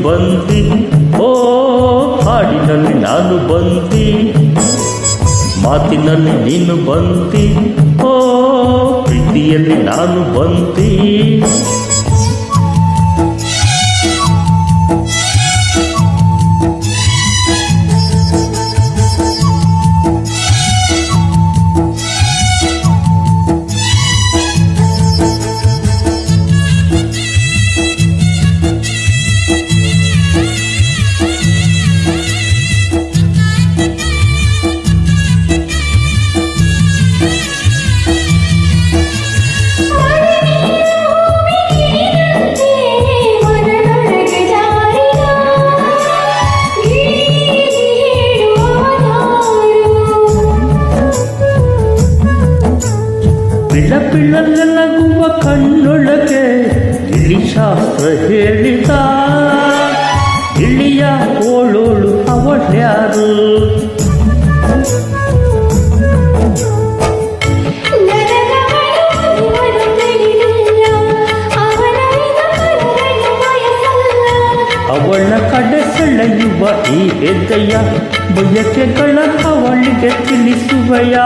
ಬಂದಿ, ಓ ಹಾಡಿನಲ್ಲಿ ನಾನು ಬಂದಿ, ಮಾತಿನಲ್ಲಿ ನೀನು ಬಂದಿ, ಓ ಪ್ರೀತಿಯಲ್ಲಿ ನಾನು ಬಂದಿ. ಪಿಳ್ಳಪಿಳ್ಳಲಗುವ ಕಣ್ಣೊಳಗೆ ಇಳಿ ಶಾಸ್ತ್ರ ಹೇಳಿದ, ಇಳಿಯ ಓಳೋಳು ಅವಳ್ಯಾರು? ಅವಳ ಕಡೆ ಸೆಳೆಯುವ ಈ ಹೆಜ್ಜೆಯ ಬಯಕೆಗಳ ಅವಳಿಗೆ ತಿಳಿಸುವಯ.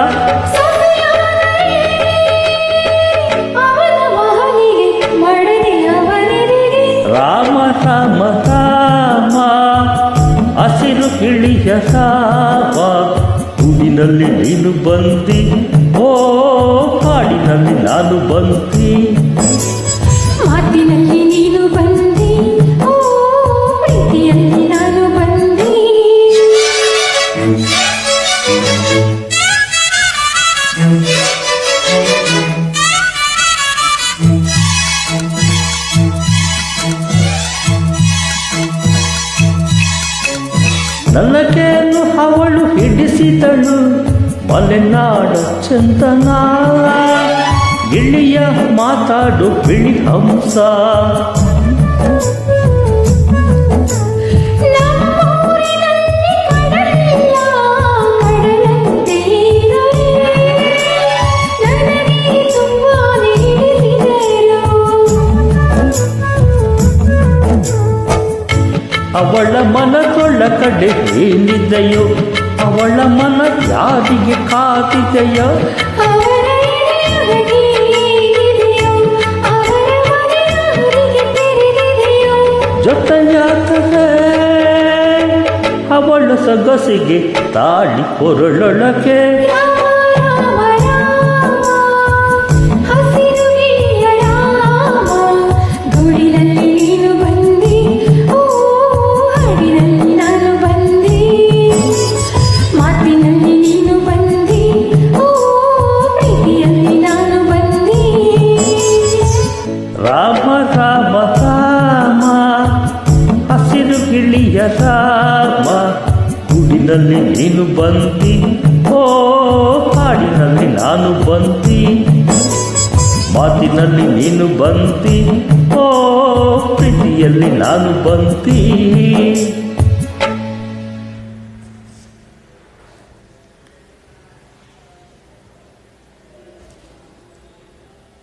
ರಾಮ ರಾಮ ರಾಮ ಹಸಿರು ಕಿಳಿಯ ಸಾವ, ಹೂವಿನಲ್ಲಿ ನೀನು ಬಂದಿ, ಓ ಹಾಡಿನಲ್ಲಿ ನಾನು ಬಂದಿ, ಮಾತಿನಲ್ಲಿ ನೀನು ಬಂದಿ, ಓ ಪ್ರೀತಿಯಲ್ಲಿ ನಾನು ಬಂದಿ. ನನಗೇನು ಅವಳು ಹಿಡಿಸಿದಳು ಮಲೆನಾಡ ಚಂದನ, ಇಳಿಯ ಮಾತಾಡು ಬಿಳಿ ಹಂಸ. ಅವಳ ಮನದೊಳ ಕಡೆ ಏನಿದೆಯೋ, ಅವಳ ಮನ ಯಾರಿಗೆ ಕಾದಿದೆಯೋ, ಜೊತೆಯಾದರೆ ಅವಳ ಸೊಗಸಿಗೆ ತಾಳಿ ಕೊರಳೊಳಗೆ. ರಾಮ ರಾಮ ರಾಮ ಹಸಿರು ಗಿಳಿಯ ರಾಮ, ಗುಡಿನಲ್ಲಿ ನೀನು ಬಂದಿ, ಓ ಹಾಡಿನಲ್ಲಿ ನಾನು ಬಂದಿ, ಮಾತಿನಲ್ಲಿ ನೀನು ಬಂದಿ, ಓ ಪ್ರೀತಿಯಲ್ಲಿ ನಾನು ಬಂದಿ.